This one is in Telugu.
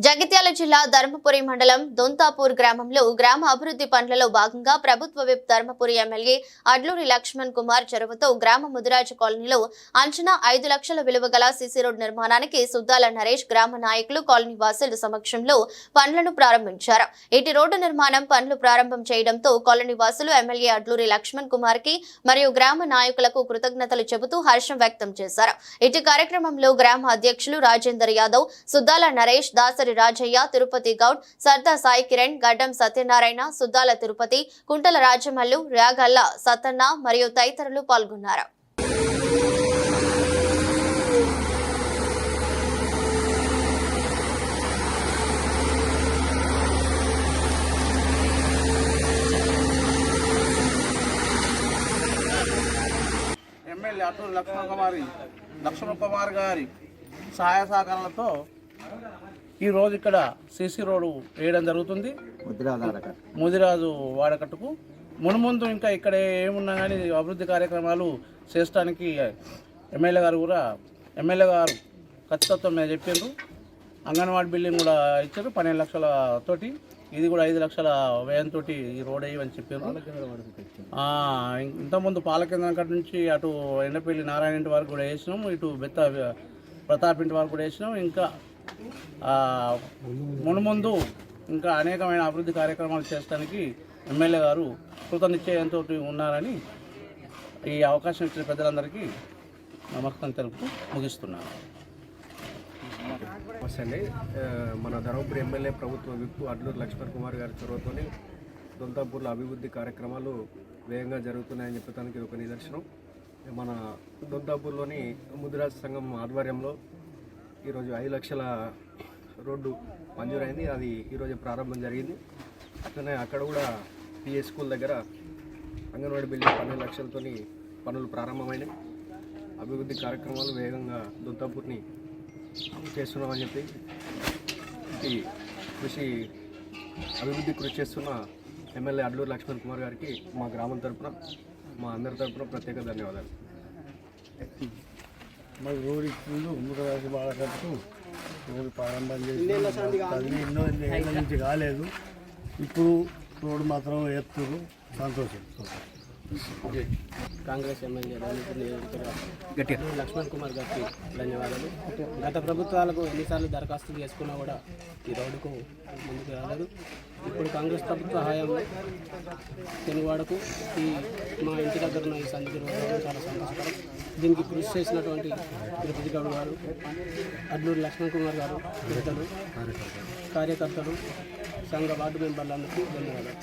జగిత్యాల జిల్లా ధర్మపురి మండలం దొంతాపూర్ గ్రామంలో గ్రామ అభివృద్ధి పనులలో భాగంగా ప్రభుత్వ విప్ ధర్మపురి ఎమ్మెల్యే అడ్లూరి లక్ష్మణ్ కుమార్ చొరవతో గ్రామ ముదిరాజు కాలనీలో అంచనా 5 లక్షల విలువ గల సిసి రోడ్ నిర్మాణానికి సుద్దాల నరేష్ గ్రామ నాయకులు కాలనీ వాసుల సమక్షంలో పనులను ప్రారంభించారు. ఇటు రోడ్డు నిర్మాణం పనులు ప్రారంభం చేయడంతో కాలనీ వాసులు ఎమ్మెల్యే అడ్లూరి లక్ష్మణ్ కుమార్ కి మరియు గ్రామ నాయకులకు కృతజ్ఞతలు చెబుతూ హర్షం వ్యక్తం చేశారు. ఇటు కార్యక్రమంలో గ్రామ అధ్యక్షులు రాజేందర్ యాదవ్, సుద్దాల నరేష్, దాసరి రాజయ్య, తిరుపతి గౌడ్, సర్దార్ సాయి కిరణ్, గడ్డం సత్యనారాయణ, సుద్దాల తిరుపతి, కుంటల రాజమల్లు, రాగల్ల సతన్న మరియు తదితరులు పాల్గొన్నారు. ఎమ్మెల్యే అటూరి లక్ష్మణ్ కుమార్ గారి సహాయ సహకారాలతో ఈరోజు ఇక్కడ సిసి రోడ్డు వేయడం జరుగుతుంది. ముదిరాజు వాడకట్టుకు మునుముందు ఇంకా ఇక్కడ ఏమున్నా కానీ అభివృద్ధి కార్యక్రమాలు చేయడానికి ఎమ్మెల్యే గారు ఖచ్చితత్వం మీద చెప్పిండ్రు. అంగన్వాడీ బిల్డింగ్ కూడా ఇచ్చారు 12 లక్షలతోటి. ఇది కూడా 5 లక్షల వ్యయంతో ఈ రోడ్ వేయమని చెప్పారు. ఇంతకుముందు పాలకేంద్రం కాడ నుంచి అటు ఎండపల్లి నారాయణ ఇంటి వరకు కూడా వేసినాం, ఇటు బెత్త ప్రతాప్ ఇంటి వరకు కూడా వేసినాం. ఇంకా మునుముందు ఇంకా అనేకమైన అభివృద్ధి కార్యక్రమాలు చేయడానికి ఎమ్మెల్యే గారు కృతనిశ్చయంతో ఉన్నారని ఈ అవకాశం ఇచ్చిన పెద్దలందరికీ నమస్కారం తెలుపుతూ ముగిస్తున్నాను. నమస్తే అండి. మన ధర్మపురి ఎమ్మెల్యే ప్రభుత్వ విప్ అడ్లూరి లక్ష్మణ్ కుమార్ గారి చొరవతోని దొంతాపూర్లో అభివృద్ధి కార్యక్రమాలు వేగంగా జరుగుతున్నాయని చెప్పడానికి ఒక నిదర్శనం. మన దొంతాపూర్లోని ముదిరాజు సంఘం ఆధ్వర్యంలో ఈరోజు 5 లక్షల రోడ్డు మంజూరైంది. అది ఈరోజు ప్రారంభం జరిగింది. అట్లనే అక్కడ కూడా పిఎస్ స్కూల్ దగ్గర అంగన్వాడీ బిల్డింగ్ 12 లక్షలతో పనులు ప్రారంభమైనాయి. అభివృద్ధి కార్యక్రమాలు వేగంగా దొంతాపూర్ని చేస్తున్నామని చెప్పి ఈ అభివృద్ధి కృషి చేస్తున్న ఎమ్మెల్యే అడ్లూరి లక్ష్మణ్ కుమార్ గారికి మా గ్రామం తరఫున, మా అందరి తరఫున ప్రత్యేక ధన్యవాదాలు. మరి రోడ్ ఇచ్చిండు ముదిరాజు వాడకట్టు రోడ్డు ప్రారంభం చేసి ఎన్నో ఏళ్ళ నుంచి కాలేదు. ఇప్పుడు రోడ్డు మాత్రం ఎత్తురు. సంతోషం. కాంగ్రెస్ ఎమ్మెల్యే లక్ష్మణ్ కుమార్ గారికి ధన్యవాదాలు. గత ప్రభుత్వాలకు ఎన్నిసార్లు దరఖాస్తులు చేసుకున్నా కూడా ఈ రోడ్డుకు ముందుకు రాలేదు. ఇప్పుడు కాంగ్రెస్ ప్రభుత్వ హయాంలో తెలుగువాడకు ఈ మా ఇంటి దగ్గర ఉన్న ఈ సంధి రోడ్డు చాలా సంతోషకరం. దీనికి కృషి చేసినటువంటి తిరుపతి గౌడ్ గారు, అడ్లూరి లక్ష్మణ్ కుమార్ గారు, పెద్దలు, కార్యకర్తలు, సంఘ వార్డు మెంబర్లందరికీ ధన్యవాదాలు.